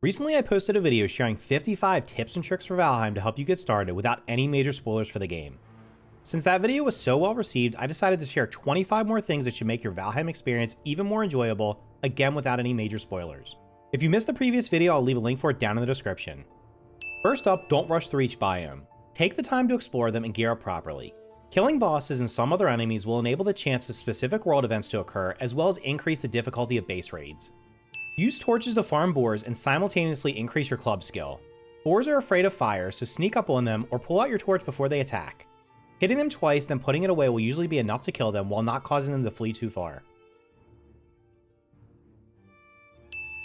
Recently, I posted a video sharing 55 tips and tricks for Valheim to help you get started without any major spoilers for the game. Since that video was so well received, I decided to share 25 more things that should make your Valheim experience even more enjoyable, again without any major spoilers. If you missed the previous video, I'll leave a link for it down in the description. First up, don't rush through each biome. Take the time to explore them and gear up properly. Killing bosses and some other enemies will enable the chance of specific world events to occur, as well as increase the difficulty of base raids. Use torches to farm boars and simultaneously increase your club skill. Boars are afraid of fire, so sneak up on them or pull out your torch before they attack. Hitting them twice, then putting it away will usually be enough to kill them while not causing them to flee too far.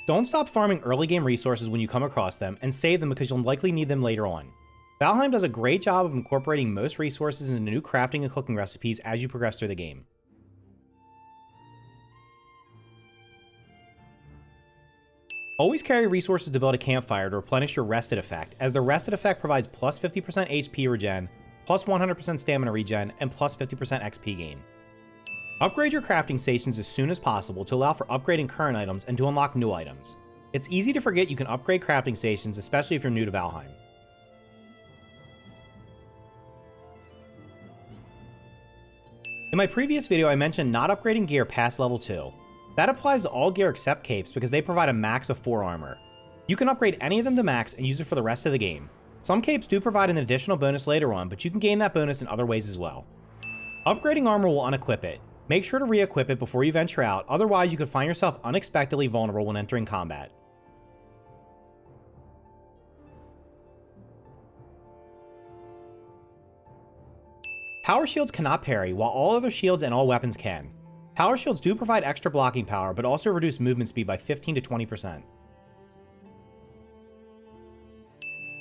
Don't stop farming early game resources when you come across them, and save them because you'll likely need them later on. Valheim does a great job of incorporating most resources into new crafting and cooking recipes as you progress through the game. Always carry resources to build a campfire to replenish your rested effect, as the rested effect provides plus 50% HP regen, plus 100% stamina regen, and plus 50% XP gain. Upgrade your crafting stations as soon as possible to allow for upgrading current items and to unlock new items. It's easy to forget you can upgrade crafting stations, especially if you're new to Valheim. In my previous video, I mentioned not upgrading gear past level 2. That applies to all gear except capes because they provide a max of 4 armor. You can upgrade any of them to max and use it for the rest of the game. Some capes do provide an additional bonus later on, but you can gain that bonus in other ways as well. Upgrading armor will unequip it. Make sure to re-equip it before you venture out, otherwise you could find yourself unexpectedly vulnerable when entering combat. Power shields cannot parry, while all other shields and all weapons can. Power shields do provide extra blocking power, but also reduce movement speed by 15 to 20%.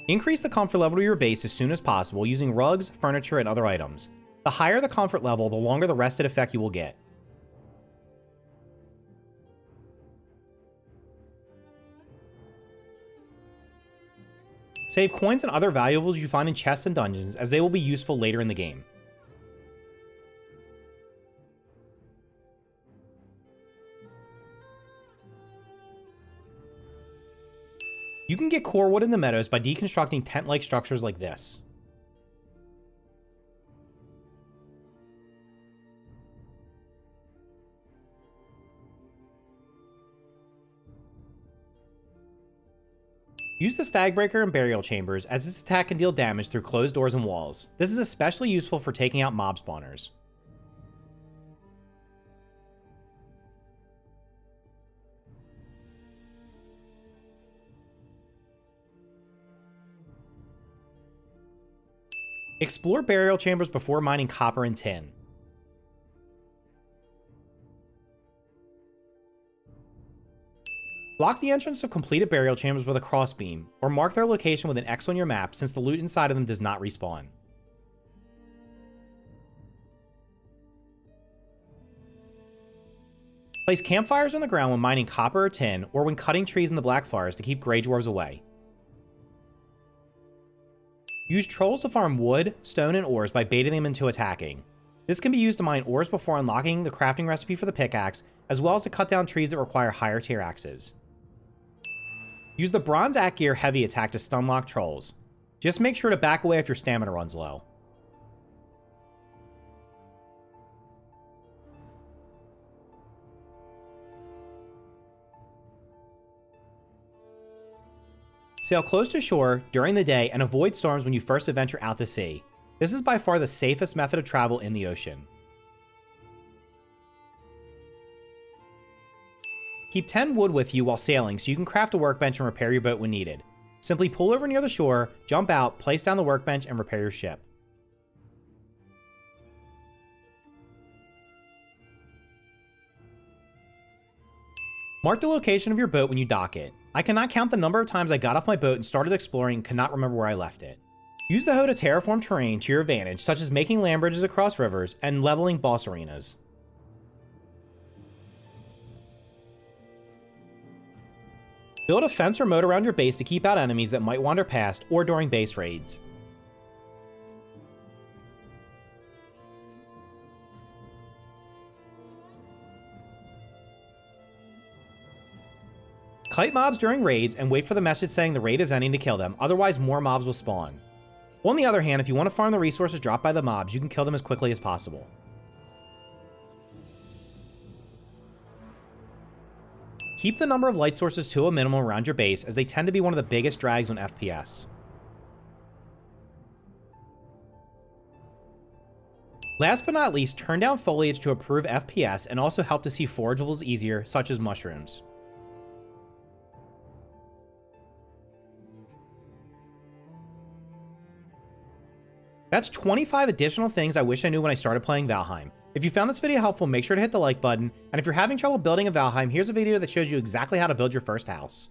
Increase the comfort level of your base as soon as possible using rugs, furniture, and other items. The higher the comfort level, the longer the rested effect you will get. Save coins and other valuables you find in chests and dungeons, as they will be useful later in the game. You can get core wood in the meadows by deconstructing tent-like structures like this. Use the Stagbreaker and Burial Chambers, as this attack can deal damage through closed doors and walls. This is especially useful for taking out mob spawners. Explore burial chambers before mining copper and tin. Block the entrance of completed burial chambers with a crossbeam, or mark their location with an X on your map since the loot inside of them does not respawn. Place campfires on the ground when mining copper or tin, or when cutting trees in the Black Forest to keep Grey Dwarves away. Use trolls to farm wood, stone, and ores by baiting them into attacking. This can be used to mine ores before unlocking the crafting recipe for the pickaxe, as well as to cut down trees that require higher tier axes. Use the Bronze Axe Gear Heavy attack to stunlock trolls. Just make sure to back away if your stamina runs low. Sail close to shore during the day and avoid storms when you first adventure out to sea. This is by far the safest method of travel in the ocean. Keep 10 wood with you while sailing so you can craft a workbench and repair your boat when needed. Simply pull over near the shore, jump out, place down the workbench, and repair your ship. Mark the location of your boat when you dock it. I cannot count the number of times I got off my boat and started exploring and cannot remember where I left it. Use the hoe to terraform terrain to your advantage, such as making land bridges across rivers and leveling boss arenas. Build a fence or moat around your base to keep out enemies that might wander past or during base raids. Kite mobs during raids and wait for the message saying the raid is ending to kill them, otherwise more mobs will spawn. On the other hand, if you want to farm the resources dropped by the mobs, you can kill them as quickly as possible. Keep the number of light sources to a minimum around your base, as they tend to be one of the biggest drags on FPS. Last but not least, turn down foliage to improve FPS and also help to see forageables easier, such as mushrooms. That's 25 additional things I wish I knew when I started playing Valheim. If you found this video helpful, make sure to hit the like button, and if you're having trouble building a Valheim, here's a video that shows you exactly how to build your first house.